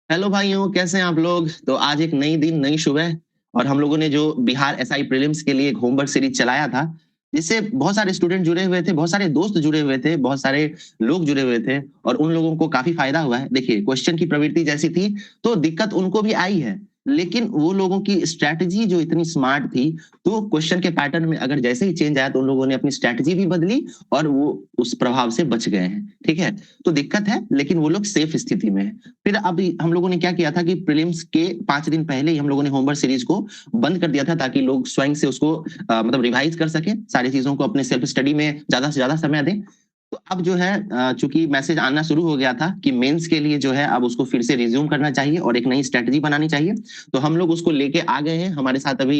Hello भाइयों, कैसे हैं आप लोग? तो आज एक नई दिन, नई सुबह और हम लोगों ने जो बिहार एसआई प्रीलिम्स के लिए एक होमवर्क सीरीज चलाया था, जिससे बहुत सारे स्टूडेंट जुड़े हुए थे, बहुत सारे दोस्त जुड़े हुए थे, बहुत सारे लोग जुड़े हुए थे और उन लोगों को काफ़ी फ़ायदा हुआ है। देखिए, क्वेश्चन की प्रवृत्ति जैसी थी, तो दिक्कत उनको भी आई है, लेकिन वो लोगों की स्ट्रैटेजी जो इतनी स्मार्ट थी, तो क्वेश्चन के पैटर्न में अगर जैसे ही चेंज आया, तो उन लोगों ने अपनी स्ट्रैटेजी भी बदली और वो उस प्रभाव से बच गए हैं, ठीक है? तो दिक्कत है, लेकिन वो लोग सेफ स्थिति में हैं। फिर अभी हम लोगों ने क्या किया था कि प्रीलिम्स के 5 दिन पहले ही हम लोगों ने होमवर्क सीरीज को बंद कर दिया था ताकि लोग स्वयं से उसको मतलब रिवाइज कर सकें, सारी चीज़ों को अपने सेल्फ स्टडी में ज़्यादा से ज़्यादा समय दें। तो अब जो है चूँकि मैसेज आना शुरू हो गया था कि मेंस के लिए जो है अब उसको फिर से रिज़्यूम करना चाहिए और एक नई स्ट्रैटेजी बनानी चाहिए। तो हम लोग उसको लेके आ गए हैं। हमारे साथ अभी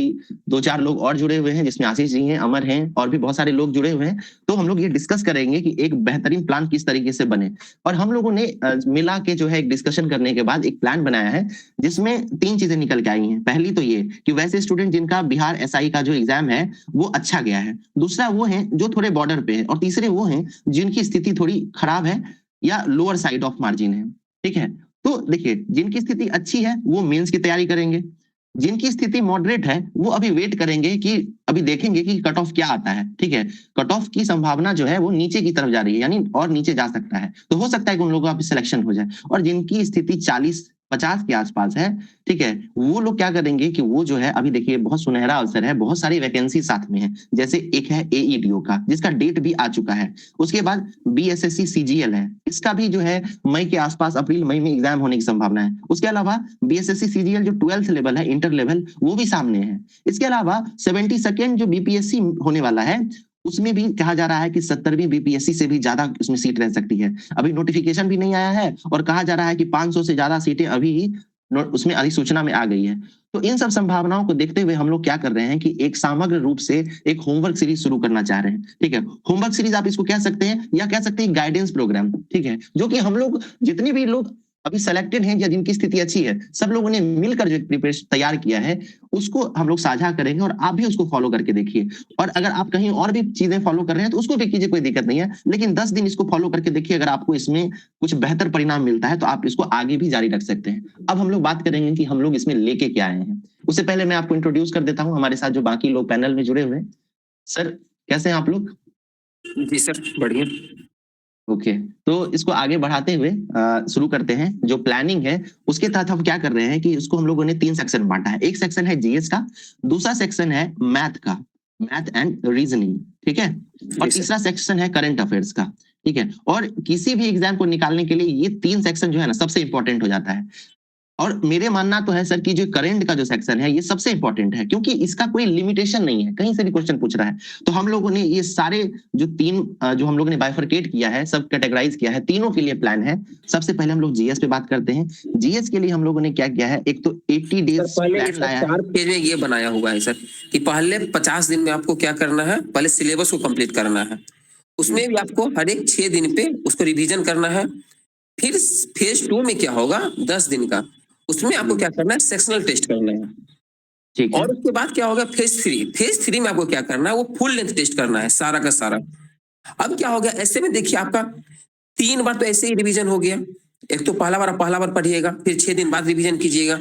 2-4 लोग और जुड़े हुए हैं, जिसमें आशीष जी हैं, अमर हैं और भी बहुत सारे लोग जुड़े हुए हैं। तो हम लोग ये डिस्कस करेंगे कि एक बेहतरीन प्लान किस तरीके से बने। और हम लोगों ने मिला के जो है एक डिस्कशन करने के बाद एक प्लान बनाया है, जिसमें 3 चीज़ें निकल के आई हैं। पहली तो ये कि वैसे स्टूडेंट जिनका बिहार एसआई का जो एग्ज़ाम है, वो अच्छा गया है। दूसरा वो हैं जो थोड़े बॉर्डर पे हैं और तीसरे वो हैं जिनकी स्थिति थोड़ी खराब है या लोअर साइड ऑफ मार्जिन है, ठीक है? तो देखिए, जिनकी स्थिति अच्छी है, वो मेंस की तैयारी करेंगे। जिनकी स्थिति मॉडरेट है, वो अभी वेट करेंगे कि अभी देखेंगे कि कट ऑफ क्या आता है, ठीक है? कट ऑफ की संभावना जो है वो नीचे की तरफ जा रही है, यानी और नीचे जा सकता है। तो हो सकता है कि उन लोगों का सिलेक्शन हो जाए और जिनकी स्थिति 40-50 के आसपास है, ठीक है? वो लोग क्या करेंगे कि वो जो है अभी देखिए बहुत सुनहरा अवसर है, बहुत सारी वैकेंसी साथ में है। जैसे एक है एईडीओ का, जिसका डेट भी आ चुका है। उसके बाद बीएसएससी सीजीएल है, इसका भी जो है मई के आसपास अप्रैल-मई में एग्ज़ाम होने की संभावना है। उसके अलावा बीएसएससी सीजीएल जो 12th लेवल है, इंटर लेवल, वो भी सामने है। इसके अलावा 72nd जो बीपीएससी होने वाला है, उसमें भी कहा जा रहा है कि 70वीं बीपीएससी से भी ज़्यादा उसमें सीट रह सकती है। अभी नोटिफ़िकेशन भी नहीं आया है और कहा जा रहा है कि 500 से ज़्यादा सीटें अभी ही उसमें अधिसूचना में आ गई है। तो इन सब संभावनाओं को देखते हुए हम लोग क्या कर रहे हैं कि एक समग्र रूप से एक होमवर्क सीरीज शुरू करना चाह रहे हैं, ठीक है? होमवर्क सीरीज आप इसको कह सकते हैं या कह सकते हैं गाइडेंस प्रोग्राम, ठीक है? जो कि हम लोग जितने भी लोग अभी सेलेक्टेड हैं या जिनकी स्थिति अच्छी है, सब लोगों ने मिलकर जो प्रिपरेशन तैयार किया है, उसको हम लोग साझा करेंगे और आप भी उसको फॉलो करके देखिए। और अगर आप कहीं और भी चीज़ें फॉलो कर रहे हैं, तो उसको भी कीजिए, कोई दिक्कत नहीं है। लेकिन 10 दिन इसको फॉलो करके देखिए, अगर आपको इसमें कुछ बेहतर परिणाम मिलता है, तो आप इसको आगे भी जारी रख सकते हैं। अब हम लोग बात करेंगे कि हम लोग इसमें लेके क्या आए हैं। उससे पहले मैं आपको इंट्रोड्यूस कर देता हूँ, हमारे साथ जो बाकी लोग पैनल में जुड़े हुए हैं। सर, कैसे हैं आप लोग? जी सर, बढ़िया। ओके, तो इसको आगे बढ़ाते हुए शुरू करते हैं। जो प्लानिंग है, उसके तहत हम क्या कर रहे हैं कि इसको हम लोगों ने 3 सेक्शन में बाँटा है। एक सेक्शन है जीएस का, दूसरा सेक्शन है मैथ का, मैथ एंड रीजनिंग, ठीक है? और तीसरा सेक्शन है करंट अफेयर्स का, ठीक है? और किसी भी एग्ज़ाम को निकालने के लिए ये 3 सेक्शन जो है ना, सबसे इम्पोर्टेंट हो जाता है। और मेरे मानना तो है सर कि जो करंट का जो सेक्शन है, ये सबसे इम्पोर्टेंट है, क्योंकि इसका कोई लिमिटेशन नहीं है, कहीं से भी क्वेश्चन पूछ रहा है। तो हम लोगों ने ये सारे जो 3 जो हम लोगों ने बाइफरकेट किया है, सब कैटेगराइज़ किया है, तीनों के लिए प्लान है। सबसे पहले हम लोग जीएस पे बात करते हैं। जीएस के लिए हम लोगों ने क्या किया है, एक तो 80 डेज़ पहले प्लान लाया है। 4 पेज में ये बनाया हुआ है सर कि पहले 50 दिन में आपको क्या करना है, पहले सिलेबस को कंप्लीट करना है। उसमें भी आपको हर एक 6 दिन पे उसको रिवीजन करना है। फिर फेज 2 में क्या होगा 10 दिन का, उसमें आपको क्या करना है, सेक्शनल टेस्ट करना है। ठीक है। और उसके बाद क्या होगा फेज 3 में आपको क्या करना है, वो फुल लेंथ टेस्ट करना है सारा का सारा। अब क्या हो गया, ऐसे में देखिए आपका 3 बार तो ऐसे ही रिवीजन हो गया। एक तो पहला बार पढ़िएगा, फिर 6 दिन बाद रिवीजन कीजिएगा,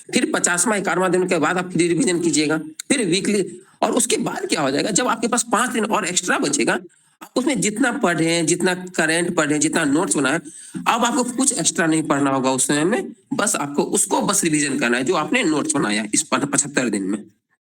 फिर 50वां 51वां दिन के बाद आप फिर रिवीजन कीजिएगा, फिर वीकली। और उसके बाद क्या हो जाएगा, जब आपके पास 5 दिन और एक्स्ट्रा बचेगा, आप उसमें जितना पढ़े, जितना करंट पढ़े, जितना नोट्स बनाए, अब आपको कुछ एक्स्ट्रा नहीं पढ़ना होगा उस समय में। बस आपको उसको बस रिवीजन करना है जो आपने नोट्स बनाया इस 75 दिन में।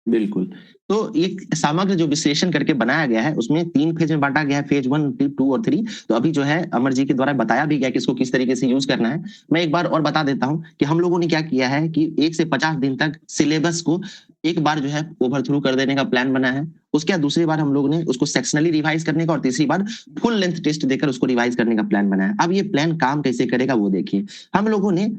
बिल्कुल। तो एक समग्र जो विश्लेषण करके बनाया गया है, उसमें 3 फेज में बाँटा गया है, फेज 1, 2 और 3। तो अभी जो है अमर जी के द्वारा बताया भी गया कि इसको किस तरीके से यूज़ करना है। मैं एक बार और बता देता हूँ कि हम लोगों ने क्या किया है कि 1 से 50 दिन तक सिलेबस को एक बार जो है ओवरथ्रो कर देने का प्लान बना है। उसके बाद दूसरी बार हम लोगों ने उसको सेक्शनली रिवाइज़ करने का और तीसरी बार फुल लेंथ टेस्ट देकर उसको रिवाइज़ करने का प्लान बनाया है। अब ये प्लान काम कैसे करेगा वो देखिए। हम लोगों ने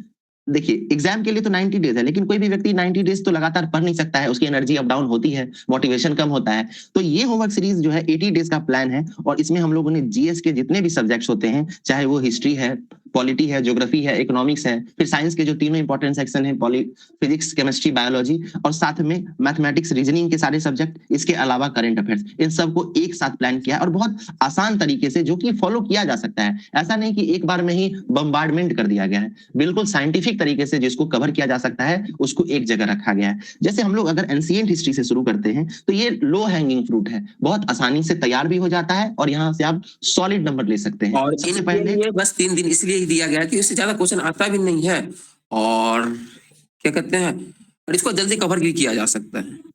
देखिए, एग्जाम के लिए तो 90 डेज है, लेकिन कोई भी व्यक्ति 90 डेज तो लगातार पढ़ नहीं सकता है, उसकी एनर्जी अप डाउन होती है, मोटिवेशन कम होता है। तो ये होमवर्क सीरीज जो है 80 डेज का प्लान है और इसमें हम लोगों ने जीएस के जितने भी सब्जेक्ट्स होते हैं, चाहे वो हिस्ट्री है, पॉलिटी है, ज्योग्राफी है, इकोनॉमिक्स है, फिर साइंस के जो तीनों इंपॉर्टेंट सेक्शन है, फिजिक्स, केमिस्ट्री, बायोलॉजी और साथ में मैथमेटिक्स, रीजनिंग के सारे सब्जेक्ट, इसके अलावा करंट अफेयर्स, इन सबको एक साथ प्लान किया और बहुत आसान तरीके से, जो कि फॉलो किया जा सकता है। ऐसा नहीं कि एक बार में ही बम्बार्डमेंट कर दिया गया है। बिल्कुल साइंटिफिक स्पेसिफिक तरीके से जिसको कवर किया जा सकता है उसको एक जगह रखा गया है। जैसे हम लोग अगर एंशिएंट हिस्ट्री से शुरू करते हैं तो ये लो हैंगिंग फ्रूट है, बहुत आसानी से तैयार भी हो जाता है और यहाँ से आप सॉलिड नंबर ले सकते हैं। और सबसे इनके पहले लिए बस 3 दिन इसलिए ही दिया गया है कि इससे ज्यादा क्वेश्चन आता भी नहीं है, और क्या कहते हैं, और इसको जल्दी कवर भी किया जा सकता है।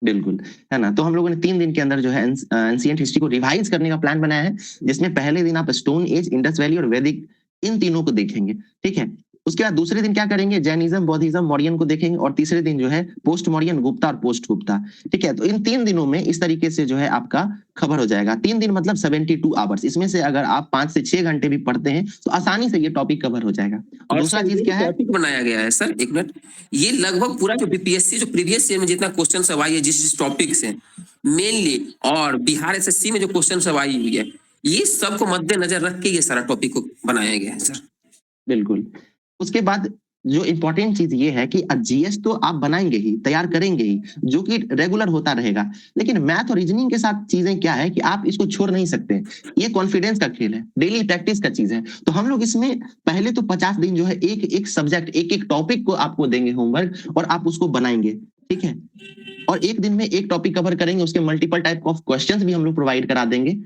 बिल्कुल, है ना? तो हम लोगों ने 3 दिन के अंदर जो है एंशिएंट हिस्ट्री को रिवाइज करने का प्लान बनाया है, जिसमें पहले दिन आप स्टोन एज, इंडस वैली और वैदिक इन तीनों को देखेंगे, ठीक है? उसके बाद दूसरे दिन क्या करेंगे? जैनिज्म, बौद्धिज्म, मौर्यन को देखेंगे और तीसरे दिन जो है पोस्ट मौर्यन, गुप्ता और पोस्ट गुप्ता, ठीक है? तो इन 3 दिनों में इस तरीके से जो है आपका खबर हो जाएगा। 3 दिन मतलब 72 आवर्स। इसमें से अगर आप 5 से 6 घंटे भी पढ़ते हैं तो आसानी से ये टॉपिक कवर हो जाएगा। और दूसरा सर चीज ये क्या है? टॉपिक बनाया गया है सर, एक मिनट, ये लगभग पूरा जो बीपीएससी जो प्रीवियस ईयर में जितना क्वेश्चन सब आई है जिस टॉपिक से मेनली, और बिहार एसएससी में जो क्वेश्चन सब आई हुई है, ये सबको मद्देनजर रख के ये सारा टॉपिक को बनाया गया है सर। बिल्कुल। उसके बाद जो इम्पोर्टेंट चीज ये है कि जीएस तो आप बनाएंगे ही, तैयार करेंगे ही, जो कि रेगुलर होता रहेगा। लेकिन मैथ और रीजनिंग के साथ चीजें क्या है कि आप इसको छोड़ नहीं सकते। ये कॉन्फिडेंस का खेल है, डेली प्रैक्टिस का चीज है। तो हम लोग इसमें पहले तो 50 दिन जो है एक एक सब्जेक्ट, एक एक टॉपिक को आपको देंगे होमवर्क और आप उसको बनाएंगे, ठीक है? और एक दिन में एक टॉपिक कवर करेंगे, उसके मल्टीपल टाइप ऑफ क्वेश्चंस भी हम लोग प्रोवाइड करा देंगे।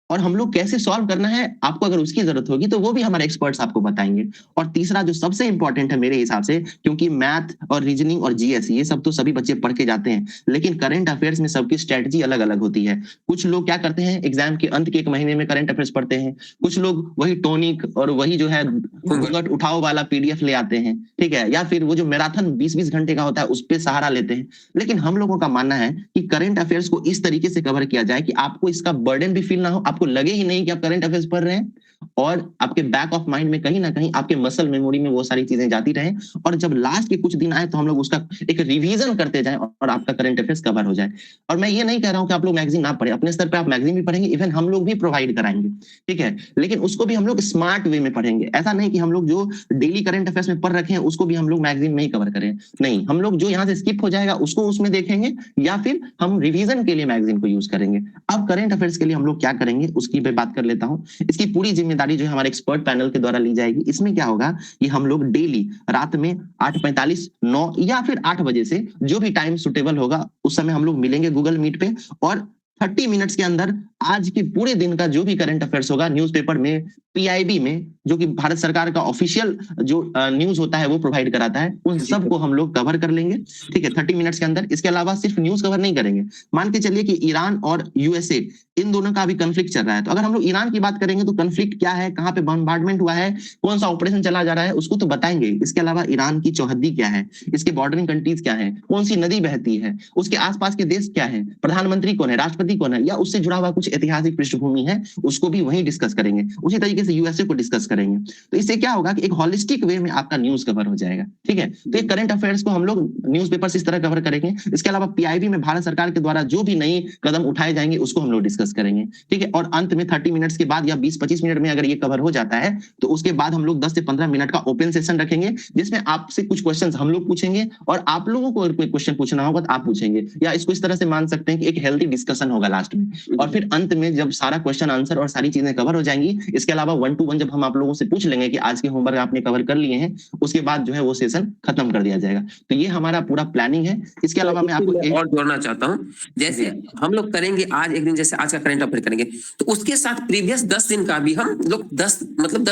और हम लोग कैसे सॉल्व करना है आपको अगर उसकी जरूरत होगी तो वो भी हमारे एक्सपर्ट्स आपको बताएंगे। और तीसरा जो सबसे इंपॉर्टेंट है मेरे हिसाब से, क्योंकि मैथ और रीजनिंग और जीएस ये सब तो सभी बच्चे पढ़ के जाते हैं, लेकिन करंट अफेयर्स में सबकी स्ट्रेटजी अलग अलग होती है। कुछ लोग क्या करते हैं, एग्जाम के अंत के 1 महीने में करंट अफेयर्स पढ़ते हैं। कुछ लोग वही टॉनिक और वही जो है घूंघट उठाओ वाला पीडीएफ ले आते हैं, ठीक है? या फिर वो जो मैराथन 20-20 घंटे का होता है उस पर सहारा लेते हैं। लेकिन हम लोगों का मानना है कि करंट अफेयर्स को इस तरीके से कवर किया जाए कि आपको इसका बर्डन भी फील ना हो, आपको लगे ही नहीं कि आप करंट अफेयर्स पढ़ रहे हैं, और आपके बैक ऑफ माइंड में कहीं ना कहीं आपके मसल मेमोरी में वो सारी चीजें जाती रहे, और जब लास्ट के कुछ दिन आए तो हम लोग उसका एक रिवीजन करते जाएं और आपका करंट अफेयर्स कवर हो जाए। और मैं ये नहीं कह रहा हूं कि आप लोग मैगजीन ना पढ़े, अपने स्तर पर आप मैगजीन भी पढ़ेंगे, इवन हम लोग भी प्रोवाइड कराएंगे, ठीक है? लेकिन उसको भी हम लोग स्मार्ट वे में पढ़ेंगे। ऐसा नहीं कि हम लोग जो डेली करंट अफेयर्स में पढ़ रखे हैं उसको भी हम लोग मैगजीन में ही कवर करें, नहीं। हम लोग जो यहाँ से स्किप हो जाएगा उसको उसमें देखेंगे, या फिर हम रिवीजन के लिए मैगजीन को यूज करेंगे। अब करंट अफेयर्स के लिए हम लोग क्या करेंगे उसकी मैं बात कर लेता हूं। इसकी पूरी जिम्मेदारी जो है हमारे एक्सपर्ट पैनल के द्वारा ली जाएगी। इसमें क्या होगा कि हम लोग डेली रात में 8:45, 9 या फिर 8 बजे से जो भी टाइम सुटेबल होगा उस समय हम लोग मिलेंगे गूगल मीट पे, और 30 मिनट्स के अंदर आज के पूरे दिन का जो भी करंट अफेयर्स होगा न्यूज़पेपर में, पीआईबी में, जो कि भारत सरकार का ऑफिशियल जो न्यूज होता है वो प्रोवाइड कराता है, उन सब को हम लोग कवर कर लेंगे, ठीक है? 30 मिनट्स के अंदर। इसके अलावा सिर्फ न्यूज कवर नहीं करेंगे। मान के चलिए कि ईरान और यूएसए इन दोनों का अभी कंफ्लिक्ट चल रहा है, तो अगर हम लोग ईरान की बात करेंगे तो कंफ्लिक्ट क्या है, कहाँ पे बम्बार्डमेंट हुआ है, कौन सा ऑपरेशन चला जा रहा है, उसको तो बताएंगे। इसके अलावा ईरान की चौहद्दी क्या है, इसके बॉर्डरिंग कंट्रीज क्या है, कौन सी नदी बहती है, उसके आसपास के देश क्या है, प्रधानमंत्री कौन है, राष्ट्रपति कौन है, या उससे जुड़ा हुआ कुछ ऐतिहासिक पृष्ठभूमि है, उसको भी वहीं डिस्कस करेंगे। उसी तरीके से यूएसए को डिस्कस करेंगे। तो इससे क्या होगा कि एक होलिस्टिक वे में आपका न्यूज कवर हो जाएगा, ठीक है? तो एक करंट अफेयर्स को हम लोग न्यूज़पेपर से इस तरह कवर करेंगे। इसके अलावा पीआईबी में भारत सरकार के द्वारा जो भी नई कदम उठाए जाएंगे उसको हम लोग डिस्कस करेंगे, ठीक है? और अंत में 30 मिनट्स के बाद या 20-25 मिनट में अगर ये कवर हो जाता है तो उसके बाद हम लोग 10 से 15 मिनट का ओपन सेशन रखेंगे, जिसमें आपसे कुछ क्वेश्चन हम लोग पूछेंगे और आप लोगों को अगर कोई क्वेश्चन पूछना होगा तो आप पूछेंगे, या इसको इस तरह से मान सकते हैं कि एक हेल्थी डिस्कशन होगा लास्ट में। और फिर अंत में जब सारा क्वेश्चन आंसर और सारी चीजें कवर हो जाएंगी, इसके अलावा 1 to 1 जब हम आप लोगों से पूछ लेंगे कि आज के होमवर्क आपने कवर कर लिए हैं, उसके बाद जो है वो सेशन खत्म कर दिया जाएगा। तो ये हमारा पूरा प्लानिंग है। इसके अलावा मैं आपको और जोड़ना चाहता हूँ, जैसे हम लोग करेंगे आज एक दिन, जैसे आज का करंट अफेयर करेंगे, तो उसके साथ प्रीवियस 10 दिन का भी हम लोग 10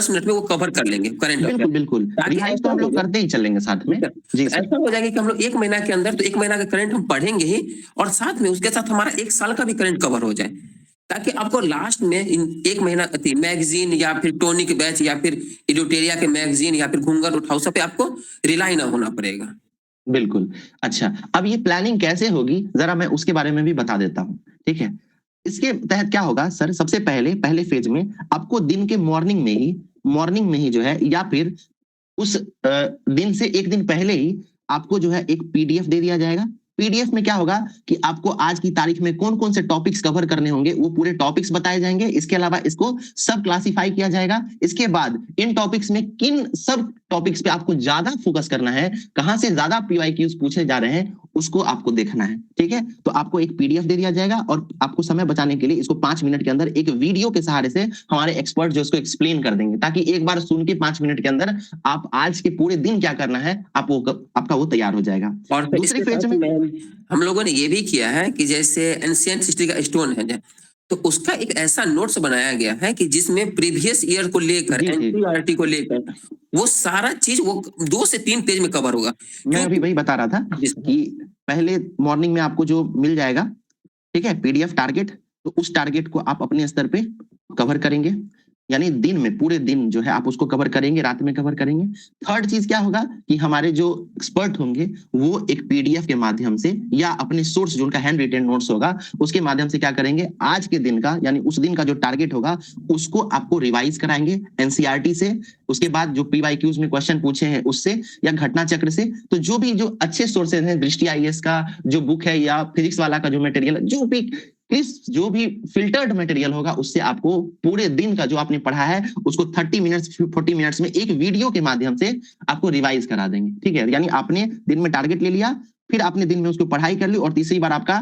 मिनट में वो कवर कर लेंगे करंट अफेयर। बिल्कुल रिवाइज तो हम लोग करते ही चलेंगे साथ में। जी सर, ऐसा हो जाएगा कि हम लोग 1 महीना के अंदर तो 1 महीना का करंट हम पढ़ेंगे ही, और साथ में उसके साथ हमारा 1 साल का भी करंट कवर हो जाए, ताकि आपको लास्ट में इन 1 महीना मैगजीन या फिर टॉनिक बैच या फिर एडिटोरिया के मैगजीन या फिर घूंघट उठाओ सब पे आपको रिलाई ना होना पड़ेगा। बिल्कुल। अच्छा, अब ये प्लानिंग कैसे होगी जरा मैं उसके बारे में भी बता देता हूँ, ठीक है? इसके तहत क्या होगा सर, सबसे पहले फेज में आपको दिन के मॉर्निंग में ही जो है, या फिर उस दिन से 1 दिन पहले ही आपको जो है एक पीडीएफ दे दिया जाएगा, पीडीएफ में क्या होगा कि आपको आज की तारीख में कौन कौन से टॉपिक्स कवर करने होंगे वो पूरे टॉपिक्स बताए जाएंगे। इसके अलावा इसको सब क्लासिफाई किया जाएगा। इसके बाद इन टॉपिक्स में किन सब टॉपिक्स पे आपको ज्यादा फोकस करना है, कहां से ज्यादा पीवाईक्यूज पूछे जा रहे हैं, उसको आपको देखना है। ठीक है, तो आपको एक पीडीएफ दे दिया जाएगा और आपको समय बचाने के लिए इसको 5 मिनट के अंदर एक वीडियो के सहारे से हमारे एक्सपर्ट जो इसको एक्सप्लेन कर देंगे, ताकि एक बार सुन के 5 मिनट के अंदर आप आज के पूरे दिन क्या करना है आपका वो तैयार हो जाएगा। और दूसरी फेज में हम लोगों ने ये भी किया है कि जैसे एंशिएंट हिस्ट्री का स्टोन है, तो उसका एक ऐसा नोट्स बनाया गया है कि जिसमें प्रीवियस ईयर को लेकर, एनसीईआरटी को लेकर वो सारा चीज वो 2 से 3 पेज में कवर होगा। मैं अभी वही बता रहा था कि पहले मॉर्निंग में आपको जो मिल जाएगा, ठीक है, पीडीएफ टारगेट, तो उस टारगेट को आप अपने स्तर पे कवर करेंगे, यानी दिन में पूरे दिन जो है आप उसको कवर करेंगे, रात में कवर करेंगे। थर्ड चीज क्या होगा कि हमारे जो एक्सपर्ट होंगे वो एक पीडीएफ के माध्यम से या अपने सोर्स जो उनका हैंड रिटेन नोट्स होगा उसके माध्यम से क्या करेंगे, आज के दिन का यानी उस दिन का जो टारगेट होगा उसको आपको रिवाइज कराएंगे एनसीईआरटी से, उसके बाद जो पीवाईक्यूज में क्वेश्चन पूछे हैं उससे या घटना चक्र से। तो जो भी जो अच्छे सोर्सेज हैं, दृष्टि आईएएस का जो बुक है या फिजिक्स वाला का जो मटेरियल, जो भी फिल्टर्ड मटेरियल होगा उससे आपको पूरे दिन का जो आपने पढ़ा है उसको 30 मिनट्स 40 मिनट्स में एक वीडियो के माध्यम से आपको रिवाइज करा देंगे। ठीक है, यानी आपने दिन में टारगेट ले लिया, फिर आपने दिन में उसको पढ़ाई कर ली और तीसरी बार आपका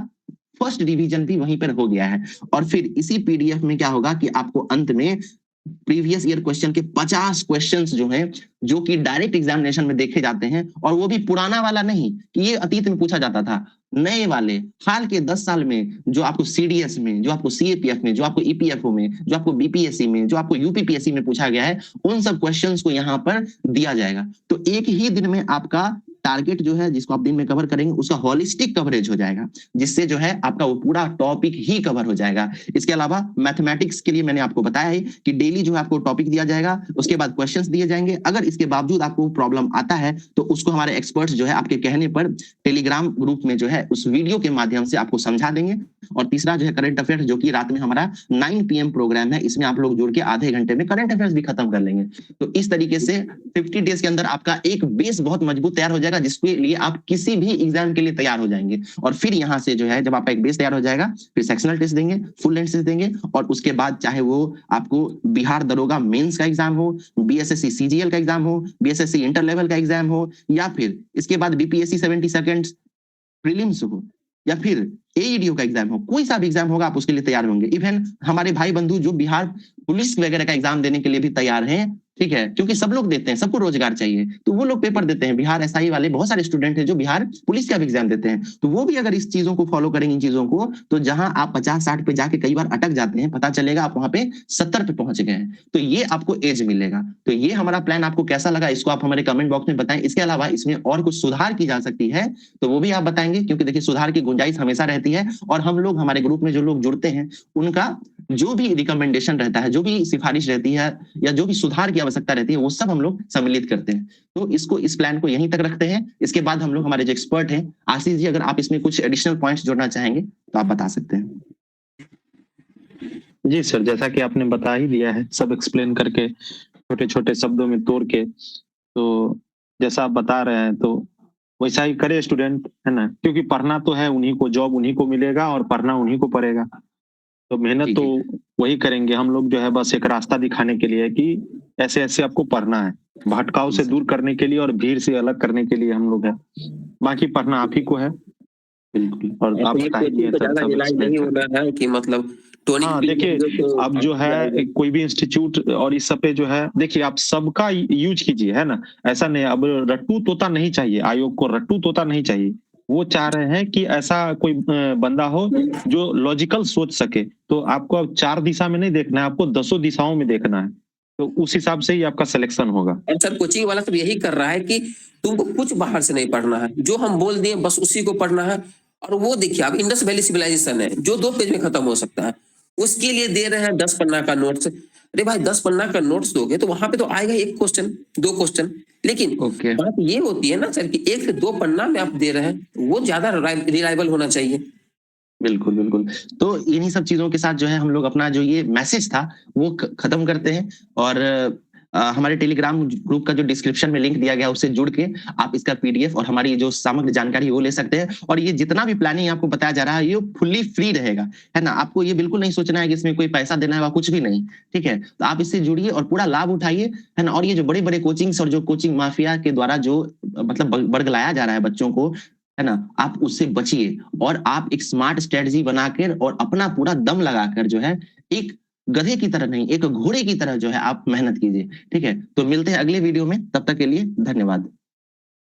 फर्स्ट रिवीजन भी वहीं पर हो गया है। और फिर इसी पीडीएफ में क्या होगा कि आपको अंत में प्रीवियस ईयर क्वेश्चन के 50 क्वेश्चंस जो हैं, जो कि डायरेक्ट एग्जामिनेशन में देखे जाते हैं, और वो भी पुराना वाला नहीं कि ये अतीत में पूछा जाता था, नए वाले हाल के 10 साल में जो आपको सीडीएस में, जो आपको सीएपीएफ में, जो आपको ईपीएफओ में, जो आपको बीपीएससी में, जो आपको यूपीपीएससी में पूछा गया है, उन सब क्वेश्चंस को यहाँ पर दिया जाएगा। तो एक ही दिन में आपका टारगेट जो है जिसको आप दिन में कवर करेंगे उसका होलिस्टिक कवरेज हो जाएगा, जिससे जो है आपका वो पूरा टॉपिक ही कवर हो जाएगा। इसके अलावा मैथमेटिक्स के लिए मैंने आपको बताया है कि डेली जो है आपको टॉपिक दिया जाएगा, उसके बाद क्वेश्चंस दिए जाएंगे। अगर इसके बावजूद आपको प्रॉब्लम आता है तो उसको हमारे एक्सपर्ट्स जो है आपके कहने पर टेलीग्राम ग्रुप में जो है उस वीडियो के माध्यम से आपको समझा देंगे। और तीसरा जो है करंट अफेयर्स, जो कि रात में हमारा 9 PM प्रोग्राम है, इसमें आप लोग जुड़ के आधे घंटे में करंट अफेयर्स भी खत्म कर लेंगे। तो इस तरीके से 50 डेज के अंदर आपका एक बेस बहुत मजबूत तैयार हो जाएगा, जिसके लिए आप किसी भी एग्जाम के लिए तैयार हो जाएंगे। और फिर यहाँ से जो है जब आपका एक बेस तैयार हो जाएगा, फिर सेक्शनल टेस्ट देंगे, फुल लेंथ टेस्ट देंगे, और उसके बाद चाहे वो आपको बिहार दरोगा मेंस का एग्जाम हो, बीएसएससी सीजीएल का एग्जाम हो, बीएसएससी इंटर लेवल का एग्जाम हो, या फिर इसके बाद बीपीएससी 70 सेकंड्स प्रीलिम्स हो, या फिर एईडीओ का एग्जाम हो, कोई सा भी एग्जाम होगा आप उसके लिए तैयार होंगे। इवन हमारे भाई बंधु जो बिहार पुलिस वगैरह का एग्जाम देने के लिए भी तैयार हैं, ठीक है, क्योंकि सब लोग देते हैं, सबको रोजगार चाहिए, तो वो लोग पेपर देते हैं। बिहार एसआई वाले बहुत सारे स्टूडेंट हैं जो बिहार पुलिस का भी एग्जाम देते हैं। तो वो भी अगर इस चीजों को फॉलो करेंगे, इन चीजों को, तो जहां आप 50-60 पे जाके कई बार अटक जाते हैं, पता चलेगा आप वहां पे 70 पे पहुंच गए हैं। तो ये आपको एज मिलेगा। तो ये हमारा प्लान आपको कैसा लगा, इसको आप हमारे कमेंट बॉक्स में बताएं। इसके अलावा इसमें और कुछ सुधार की जा सकती है तो वो भी आप बताएंगे, क्योंकि देखिए सुधार की गुंजाइश हमेशा रहती है। और हम लोग हमारे ग्रुप में जो लोग जुड़ते हैं उनका जो भी रिकमेंडेशन रहता है, जो भी सिफारिश रहती है, या जो भी सुधार की आवश्यकता रहती है, वो सब हम लोग सम्मिलित करते हैं। तो इस प्लान को यहीं तक रखते हैं। इसके बाद हम लोग हमारे जो एक्सपर्ट हैं, आशीष जी, अगर आप इसमें कुछ एडिशनल पॉइंट्स जोड़ना चाहेंगे तो आप बता सकते हैं। जी सर, जैसा कि आपने बता ही दिया है, सब एक्सप्लेन करके छोटे छोटे शब्दों में तोड़ के, तो जैसा आप बता रहे हैं तो वैसा ही करे स्टूडेंट, है ना, क्योंकि पढ़ना तो है उन्हीं को, जॉब उन्हीं को मिलेगा और पढ़ना उन्हीं को पड़ेगा। तो मेहनत तो वही करेंगे हम लोग, जो है बस एक रास्ता दिखाने के लिए कि ऐसे ऐसे आपको पढ़ना है, भटकाव से दूर करने के लिए और भीड़ से अलग करने के लिए हम लोग है। बाकी पढ़ना आप ही को है। बिल्कुल। और आप नहीं होना है कि मतलब हाँ, देखिए अब जो है कोई भी इंस्टीट्यूट और इस सब पे जो है, देखिए आप सबका यूज कीजिए, है ना, ऐसा नहीं। अब रट्टू तोता नहीं चाहिए, आयोग को रट्टू तोता नहीं चाहिए। वो चाह रहे हैं कि ऐसा कोई बंदा हो जो लॉजिकल सोच सके। तो आपको अब 4 दिशा में नहीं देखना है, आपको 10 दिशाओं में देखना है। तो उस हिसाब से ही आपका सिलेक्शन होगा। सर कोचिंग वाला सब यही कर रहा है कि तुमको कुछ बाहर से नहीं पढ़ना है, जो हम बोल दिए बस उसी को पढ़ना है। और वो देखिए आप इंडस वैली सिविलाइजेशन है जो 2 पेज में खत्म हो सकता है, उसके लिए दे रहे हैं 10 पन्ना का नोट्स। अरे भाई 10 पन्ना का नोट्स दोगे तो वहां पे तो आएगा 1 क्वेश्चन 2 क्वेश्चन, लेकिन बात ये होती है ना सर कि 1 से 2 पन्ना में आप दे रहे हैं, वो ज्यादा रिलायबल होना चाहिए। बिल्कुल बिल्कुल। तो इन्हीं सब चीजों के साथ जो है हम लोग अपना जो ये मैसेज था वो खत्म करते हैं। और हमारे टेलीग्राम ग्रुप का जो डिस्क्रिप्शन में लिंक दिया गया उससे जुड़ के आप इसका पीडीएफ और हमारी जो समग्र जानकारी वो ले सकते हैं। और ये जितना भी प्लानिंग आपको बताया जा रहा है ये फुल्ली फ्री रहेगा, है ना। आपको ये बिल्कुल नहीं सोचना है कि इसमें कोई पैसा देना है, कुछ भी नहीं, ठीक है। तो आप इससे जुड़िए और पूरा लाभ उठाइए, है ना। और ये जो बड़े बड़े कोचिंग्स और जो कोचिंग माफिया के द्वारा जो मतलब बरगलाया जा रहा है बच्चों को, है ना, आप उससे बचिए और आप एक स्मार्ट स्ट्रेटजी बनाकर और अपना पूरा दम लगाकर जो है एक गधे की तरह नहीं, एक घोड़े की तरह जो है आप मेहनत कीजिए, ठीक है। तो मिलते हैं अगले वीडियो में, तब तक के लिए धन्यवाद।